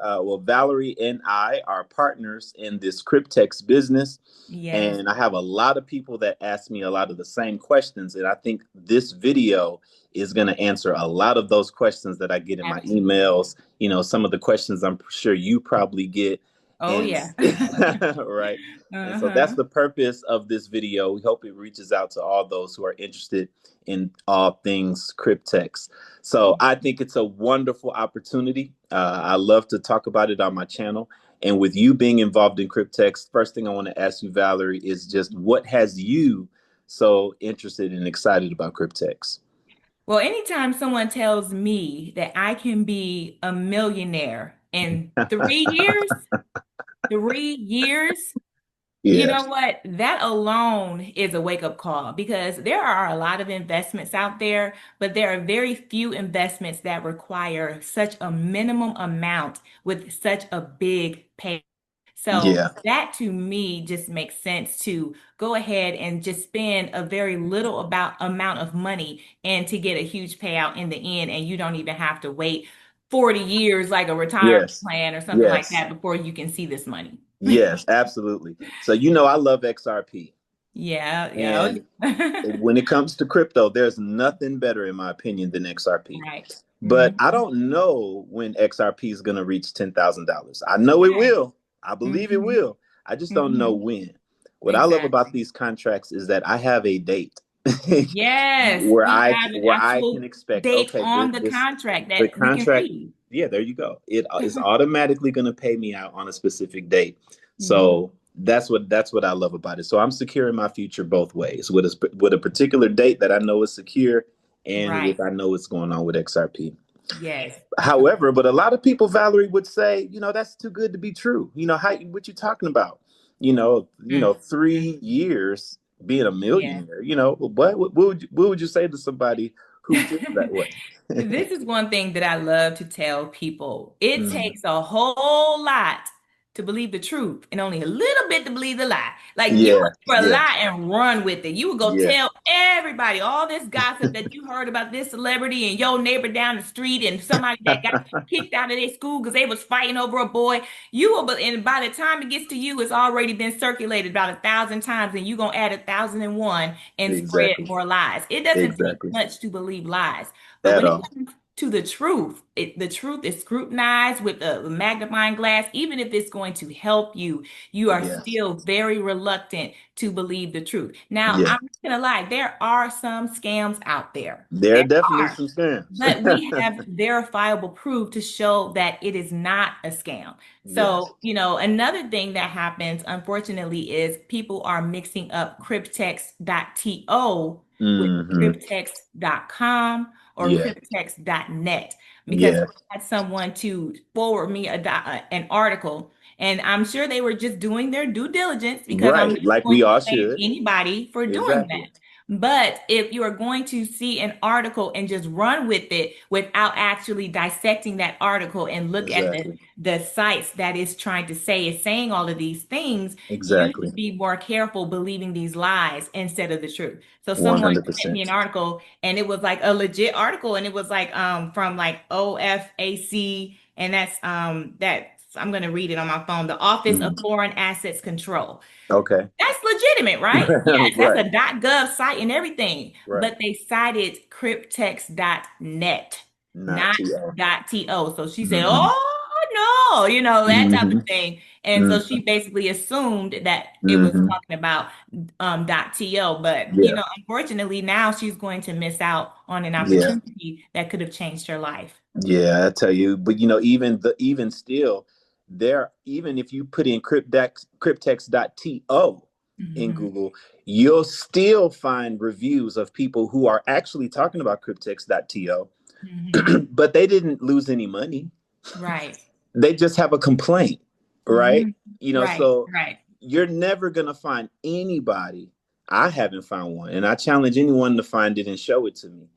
well, Valerie and I are partners in this Cryptex business. Yes, And I have a lot of people that ask me a lot of the same questions. And I think this video is going to answer a lot of those questions that I get in my absolutely. emails. Some of the questions I'm sure you probably get. Oh And yeah. right. And so that's Uh-huh. the purpose of this video. We hope it reaches out to all those who are interested in all things Cryptex. So I think it's a wonderful opportunity. I love to talk about it on my channel. And with you being involved in Cryptex, first thing I want to ask you, Valerie, is just what has you so interested and excited about Cryptex? Well, anytime someone tells me that I can be a millionaire in 3 years, 3 years, you know Yes. what? That alone is a wake-up call because there are a lot of investments out there, but there are very few investments that require such a minimum amount with such a big pay. So Yeah. that to me just makes sense to go ahead and just spend a very little about amount of money and to get a huge payout in the end, and you don't even have to wait 40 years like a retirement Yes. plan or something like Yes. that before you can see this money. Yes. Absolutely. So, I love XRP. Yeah, yeah. And when it comes to crypto, there's nothing better, in my opinion, than XRP. Right. But I Mhm. don't know when XRP is going to reach $10,000. I know it Right. will. I believe it Hmm. will. I just don't know Hmm. when. What I love about Exactly. these contracts is that I have a date Yes, where we I have an where I can actual expect, date okay, on the this contract the that we can contract, read. yeah, there you go. It is automatically going to pay me out on a specific date. Mhm. So that's what I love about it. So I'm securing my future both ways with a particular date that I know is secure, and Right. with I know what's going on with XRP. Yes. However, but a lot of people, Valerie, would say, that's too good to be true. What you talking about? Mm. 3 years being a Yeah. millionaire. What would you say to somebody who feels that way? This is one thing that I love to tell people. It Mhm. takes a whole lot to believe the truth and only a little bit to believe the lie. Like you Yeah, would for a yeah, lie and run with it. You would go yeah. tell everybody all this gossip that you heard about this celebrity and your neighbor down the street and somebody that got kicked out of their school because they was fighting over a boy. You will, and by the time it gets to you, it's already been circulated about 1,000 times, and you're gonna add 1,001 and spread Exactly, more lies. It doesn't take exactly. much to believe lies. But At when it all. comes to the truth, the truth is scrutinized with a magnifying glass. Even if it's going to help you, you are Yes. still very reluctant to believe the truth. Now, Yeah. I'm not gonna lie, there are some scams out there. There There are definitely are. some scams. But we have verifiable proof to show that it is not a scam. Yes. So, another thing that happens, unfortunately, is people are mixing up cryptex.to with Hmm. cryptex.com or Yeah. cryptex.net because Yeah. I had someone to forward me an article, and I'm sure they were just doing their due diligence because I'm Right. not Like going we to all blame should. anybody for doing Exactly. that. But if you are going to see an article and just run with it without actually dissecting that article and look at Exactly. the sites that is trying to say is saying all of these things, you Exactly. should be more careful believing these lies instead of the truth. So someone sent me 100%. an article and it was like a legit article and it was like from like OFAC and that's I'm going to read it on my phone, the Office of Mhm. Foreign Assets Control. Okay. That's legitimate, right? Yes, that's Right. a .gov site and everything. Right. But they cited cryptex.net, Not not too. .to. So she said, Mm-hmm. "Oh no," that type of Mm-hmm. thing. And so Mm-hmm. she basically assumed that it was Mm-hmm. talking about .to. But Yeah. unfortunately, now she's going to miss out on an Yeah. opportunity that could have changed her life. Yeah, I tell you, but even still, even if you put in cryptex.to in Mhm. Google, you'll still find reviews of people who are actually talking about cryptex.to, Mhm. but they didn't lose any money. Right. They just have a complaint, right? Mhm. Right. So Right. you're never gonna find anybody. I haven't found one, and I challenge anyone to find it and show it to me.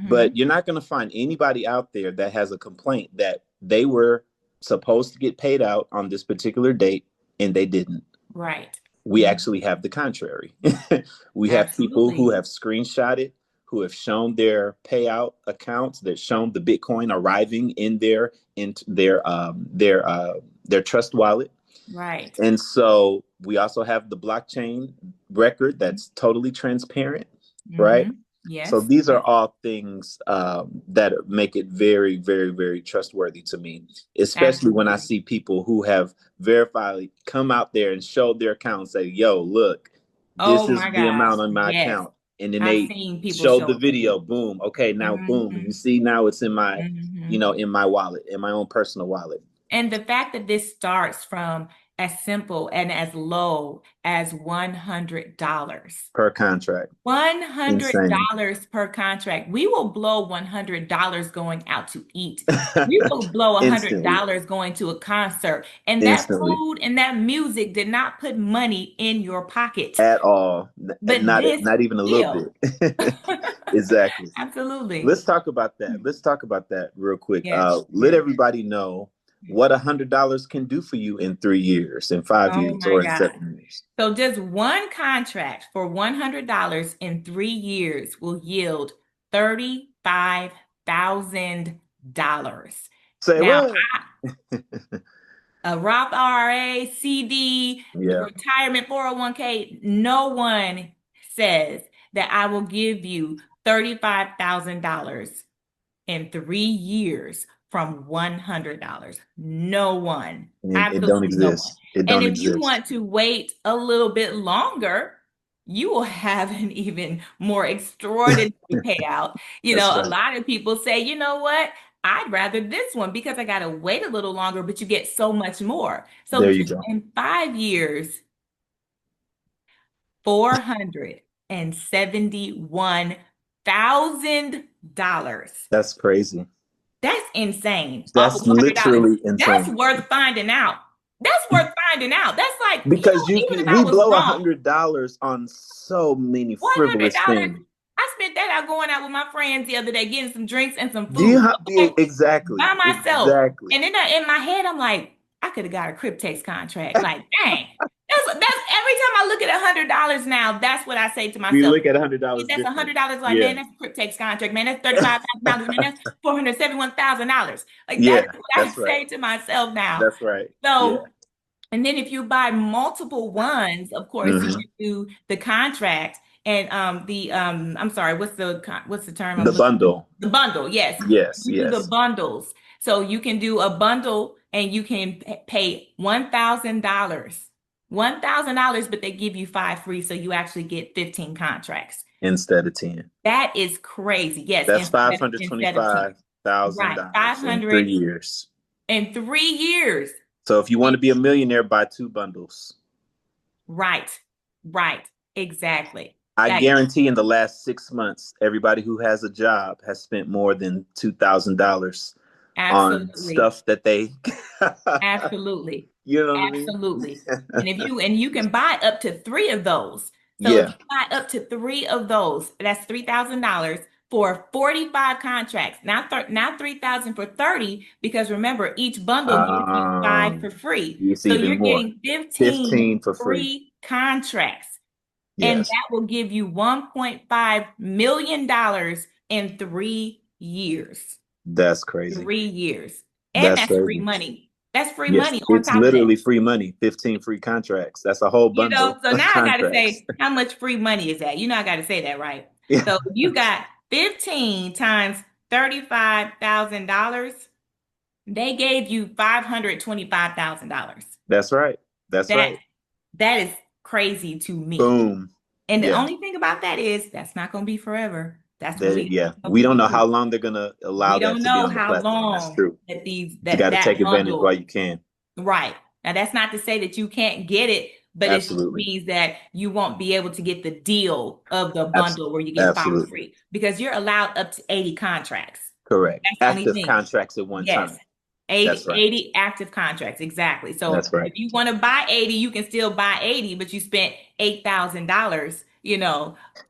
But Mhm. you're not going to find anybody out there that has a complaint that they were supposed to get paid out on this particular date and they didn't. Right. We actually have the contrary. We have people who Absolutely. have screenshotted, who have shown their payout accounts, that shown the Bitcoin arriving in their trust wallet. Right. And so we also have the blockchain record that's totally transparent, right? So Yes. these are all things that make it very, very, very trustworthy to me, especially when I Absolutely. see people who have verified come out there and show their account and say, yo, look, Oh this is my the gosh. amount on my Yes. account. And then I've they seen people showed the show it. video, boom, okay, now boom. You hmm see, now it's in my, hmm in my wallet, in my own personal wallet. And the fact that this starts from as simple and as low as $100. Per contract. Insane. $100 per contract. We will blow $100 going out to eat. We will blow Instantly. $100 going to a concert. And that Instantly. food and that music did not put money in your pocket. At all. But Not this not even a little will. bit. Exactly. Absolutely. Let's talk about that. Let's talk about that real quick. Yes. Let Yes. everybody know what $100 can do for you in 3 years, in five Oh years, my or in God. 7 years. So just one contract for $100 in 3 years will yield $35,000. Say Now, what? a Roth IRA, CD, Yeah. retirement 401k, no one says that I will give you $35,000 in 3 years from $100. No one, It don't absolutely no one. exist. It And don't if you exist. want to wait a little bit longer, you will have an even more extraordinary payout. That's A right. lot of people say, you know what? I'd rather this one because I got to wait a little longer, but you get so much more. So There you just go. in 5 years, $471,000. That's crazy. That's insane. Off of That's $100. literally That's insane. worth finding out. That's worth finding out. That's like, Because even if I we was blow wrong, $100 on so many frivolous $100. things. I spent that out going out with my friends the other day, getting some drinks and some Do you food. have Okay, exactly, by myself. exactly. And then in my head, I'm like, I could have got a Cryptex contract. Like, dang. That's every time I look at $100 now, that's what I say to We myself. look at $100 That's different. $100. Like, Yeah, man, that's a Cryptex contract. Man, that's $35,000. Man, that's $471,000. Like, yeah, that's what I that's right. say to myself now. That's right. Yeah. So, and then if you buy multiple ones, of course, you Hmm. can do the contract and I'm sorry, what's the term I'm The looking for? bundle. The bundle, yes. Yes, You do the yes. bundles. So you can do a bundle and you can pay $1,000. $1,000, but they give you 5 free, so you actually get 15 contracts. Instead of 10. That is crazy. Yes, That's five hundred instead of 10. twenty-five thousand Right. dollars in 500 3 years. in 3 years. So if you want to be a millionaire, buy 2 bundles. Right. Right. Exactly. I That guarantee in the last 6 months, everybody who has a job has spent more than $2,000 on absolutely. stuff that they, Absolutely. you know what I mean? Absolutely. And you can buy up to 3 of those. So if Yeah. you buy up to 3 of those, that's $3,000 for 45 contracts. Not 3,000 for 30, because remember, each bundle gives you 5 for free. It's So even you're more. getting 15 15 for free. free contracts. And Yes. that will give you $1.5 million in 3 years. That's crazy. 3 years. And That's that's free crazy. money. That's free Yes. money on It's top of that. literally free money. 15 free contracts. That's a whole bundle So of now I got to contracts. say, how much free money is that? I got to say that, right? Yeah. So you got 15 times $35,000. They gave you $525,000. That's right. That's That right. that is crazy to me. Boom. And the Yeah. only thing about that is that's not going to be forever. That's going to be Yeah. a We don't know few. how long they're going to allow We that don't to be know on the how platform. That's long true. that You got to take advantage while you can. Right. Now, that's not to say that you can't get it, but it just Absolutely. means that you won't be able to get the deal of the bundle where you get 5 Absolutely. free, because you're allowed up to 80 contracts. Correct. That's the only Active thing. contracts at one Yes. time. 80, That's right. 80 active contracts. Exactly. So That's right. if you want to buy 80, you can still buy 80, but you spent $8,000,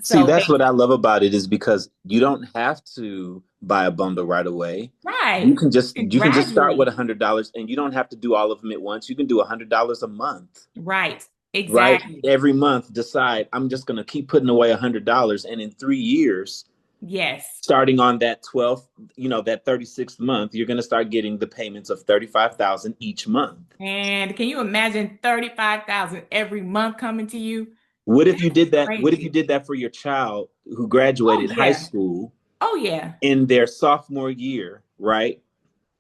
See, So that's what I love about it, is because you don't have to buy a bundle right away. right. You can just start with Gradually. $100, and you don't have to do all of them at once. You can do $100 a month. Right. Right? Exactly. Every month, decide I'm just going to keep putting away $100, and in 3 years, Yes. Starting on that 12th, that 36th month, you're going to start getting the payments of 35,000 each month. And can you imagine 35,000 every month coming to you? What if That's you did that? What if you crazy. did that for your child who Oh graduated high yeah. school Oh yeah. in their sophomore year, right?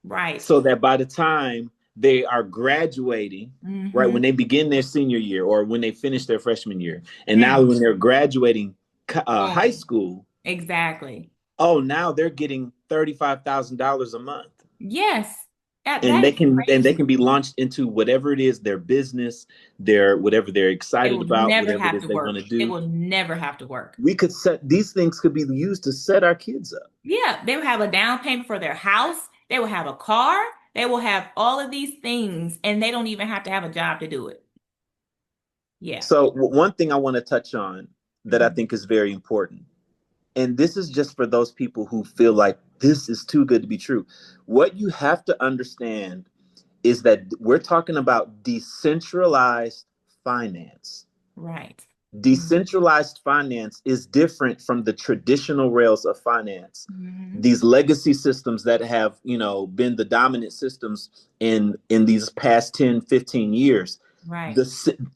Right. So that by the time they are graduating, right, Mm-hmm. when they begin their senior year or when they finish their freshman year, and now Mm. when they're graduating high Boom. school, Exactly. oh, now they're getting $35,000 a month. Yes. And That they is can crazy. be launched into whatever it is, their business, their whatever they're They excited will about, never whatever it have is to they want to work. They do. will never have to work. We could set these things could be used to set our kids up. Yeah, they will have a down payment for their house. They will have a car. They will have all of these things, and they don't even have to have a job to do it. Yeah. So one thing I want to touch on that I Mhm. think is very important, and this is just for those people who feel like this is too good to be true. What you have to understand is that we're talking about decentralized finance. Right. Decentralized finance is different from the traditional rails of finance. Mm-hmm. These legacy systems that have, been the dominant systems in these past 10, 15 years. Right.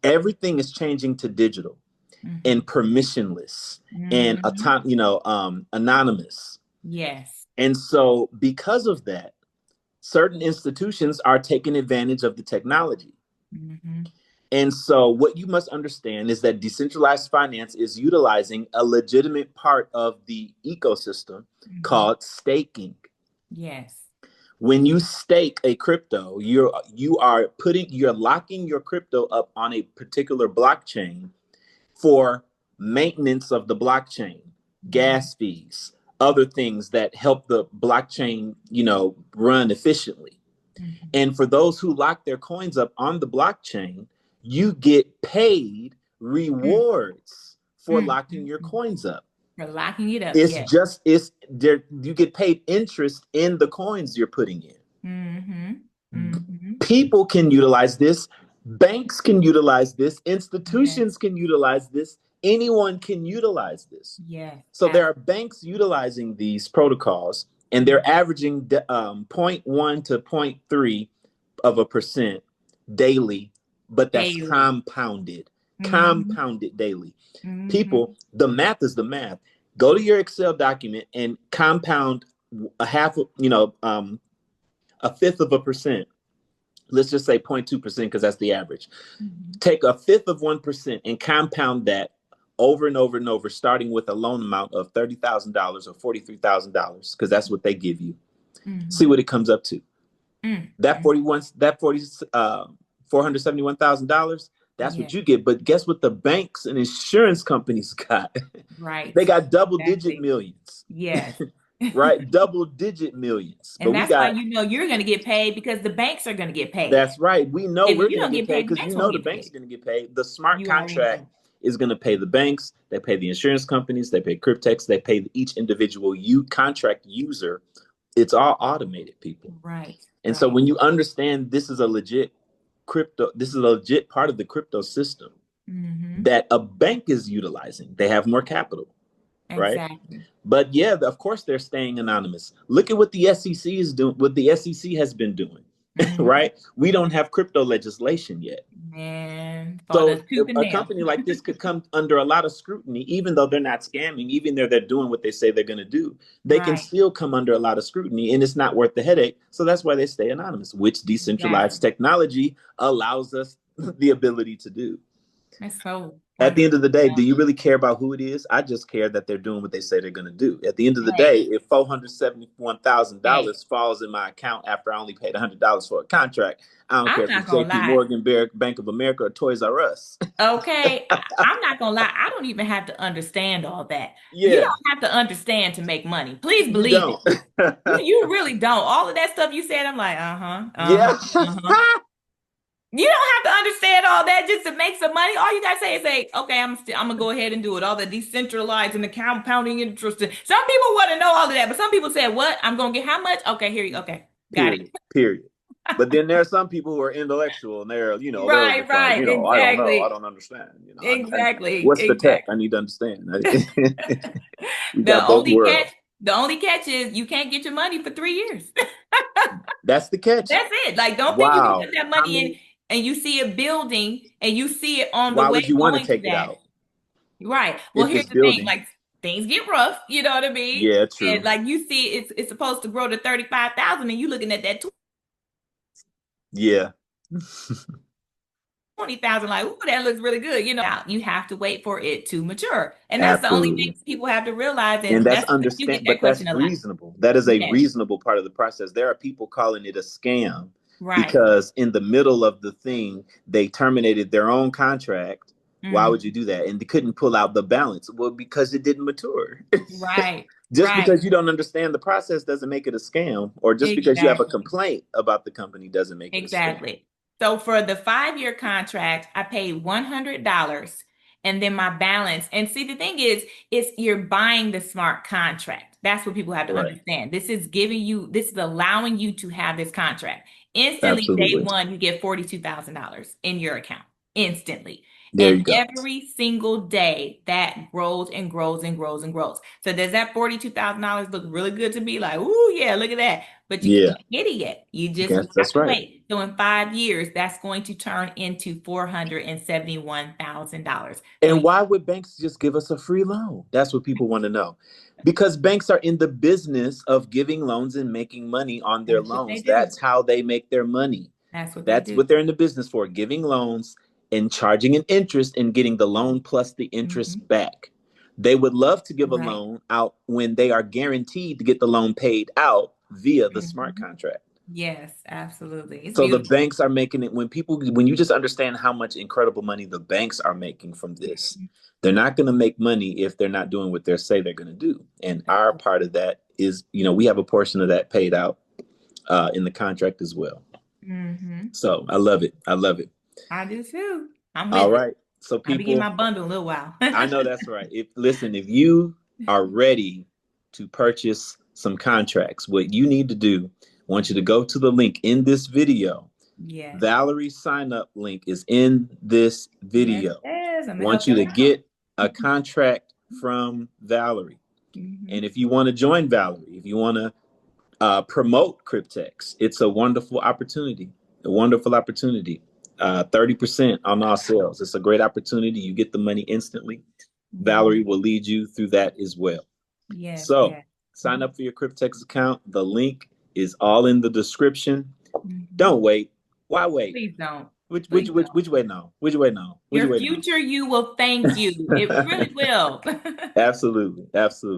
Everything is changing to digital Mm-hmm. and permissionless and Mm-hmm. anonymous. Yes. And so because of that, certain institutions are taking advantage of the technology. Mm-hmm. And so, what you must understand is that decentralized finance is utilizing a legitimate part of the ecosystem Mm-hmm. called staking. Yes. When you stake a crypto, you're locking your crypto up on a particular blockchain for maintenance of the blockchain, Mm-hmm. gas fees, other things that help the blockchain, run efficiently. Mm-hmm. And for those who lock their coins up on the blockchain, you get paid rewards for locking your Mm-hmm. coins up. For locking it up. It's Yes. just it's there you get paid interest in the coins you're putting in. Mm-hmm. Mm-hmm. People can utilize this, banks can utilize this, Yes. institutions can utilize this, anyone can utilize this. Yes. So there are banks utilizing these protocols, and they're averaging zero point 0.1 to zero point 0.3 of a percent daily, but that's Daily. Mm-hmm. compounded daily. Mm-hmm. People, the math is the math. Go to your Excel document and compound a half, a fifth of a percent. Let's just say 0.2% because that's the average. Mm-hmm. Take a fifth of 1% and compound that over and over and over, starting with a loan amount of $30,000 or $43,000, because that's what they give you. See Mm-hmm. what it comes up to. That Mm-hmm. 41, that 40, $471,000. That's Yeah. what you get. But guess what the banks and insurance companies got? Right. They got double digit Exactly. millions, Yes. right? Double digit millions. But And we that's why got, you know you're going to get paid because the banks are going to get paid. that's right. We know And if we're you going to don't get get paid paid, the because banks won't the get bank's paid. going to get paid. The smart You already contract know. is going to pay the banks. They pay the insurance companies. They pay Cryptex. They pay each individual contract user. It's all automated, people. Right. And so Right. when you understand this is a legit this is a legit part of the crypto system Mm-hmm. that a bank is utilizing. They have more capital, right? Exactly. But yeah, of course they're staying anonymous. Look at what the SEC is doing, what the SEC has been doing, Mm-hmm. right? We don't have crypto legislation yet. Man, for So the tooth and a nail. company like this could come under a lot of scrutiny, even though they're not scamming, even though they're doing what they say they're going to do. They can Right. still come under a lot of scrutiny, and it's not worth the headache. So that's why they stay anonymous, which decentralized Exactly. technology allows us the ability to do. That's so At the wonderful. end of the day, Yeah. do you really care about who it is? I just care that they're doing what they say they're going to do. At the end of the day, Hey, if $471,000 hey, falls in my account after I only paid $100 for a contract, I don't care I'm if not it's gonna JP lie. Morgan, Bank of America, or Toys R Us. Okay, I'm not gonna lie. I don't even have to understand all that. You Yeah, don't have to understand to make money. Please you believe don't. me. You really don't. All of that stuff you said, I'm like, uh-huh, uh-huh, Yeah. uh-huh. You don't have to understand all that just to make some money. All you gotta say is, "Hey, okay, I'm gonna go ahead and do it." All the decentralized and the compounding interest. Some people want to know all of that, but some people said, "What? I'm gonna get how much?" Okay, here you. Okay, got it. Period. Period. But then there are some people who are intellectual and they're Right, just like, right, I don't know. I exactly, don't understand. exactly, What's the tech? I exactly. need to understand. We got both worlds. The only catch is you can't get your money for 3 years. That's the catch. That's it. Like, don't think you can Wow. put that How money in many? and you see it building and you see it on the Why way would you want to going to take it that. out Right. Well, if here's it's the thing, building? like things get rough, you know what I mean? Yeah, And true. like you see it's supposed to grow to 35,000 and you looking at that Yeah, 20,000 like, ooh, that looks really good. You have to wait for it to mature. And that's the only thing absolutely. people have to realize. And And that's that's you get understand, that but that's question a lot. reasonable. That is a Yes. reasonable part of the process. There are people calling it a scam Right. because in the middle of the thing, they terminated their own contract. Why would you Mhm. do that? And they couldn't pull out the balance. Well, because it didn't mature. Right. Just Right. because you don't understand the process doesn't make it a scam, or just because you have a Exactly. complaint about the company doesn't make it a scam. Exactly. So for the 5-year contract, I paid $100 and then my balance. And see, the thing is you're buying the smart contract. That's what people have to Right. understand. This is allowing you to have this contract. Instantly, day Absolutely. one, you get $42,000 in your account. Instantly. There And you go. every single day that grows and grows and grows and grows. So does that $42,000 look really good to me? Like, ooh, yeah, look at that. But you Yeah. can't get it yet. You just Yes, have that's to right. wait. So in 5 years, that's going to turn into $471,000. So And why would banks just give us a free loan? That's what people want to know. Because banks are in the business of giving loans and making money on their that's what they loans. do. That's how they make their money. That's what they That's do. what they're in the business for, giving loans and charging an interest and getting the loan plus the interest Mhm. back. They would love to give a Right. loan out when they are guaranteed to get the loan paid out via the smart Mhm. contract. Yes, absolutely. It's So the beautiful. banks are making it when you just understand how much incredible money the banks are making from this, Mhm. they're not going to make money if they're not doing what they say they're going to do. And our part of that is, we have a portion of that paid out in the contract as well. Mhm. So I love it. I love it. I do too. I'm All with it. right. So I'll be getting people, my bundle in a little while. I know that's right. If you are ready to purchase some contracts, what you need to do, I want you to go to the link in this video. Yes. Valerie's sign up link is in this Yes, video. yes. I'm I gonna want help you y'all to out. get a contract from Valerie. And Mhm. if you want to join Valerie, if you want to promote Cryptex, it's a wonderful opportunity. A wonderful opportunity. 30% on all sales. It's a great opportunity. You get the money instantly. Valerie Mhm. will lead you through that as well. Yes, So yes. sign up for your Cryptex account. The link is all in the description. Mhm. Don't wait. Why wait? Please don't. Which which Please which don't. which way now? Which way now? Which Your way now? future you will thank you. It really will. Absolutely, absolutely.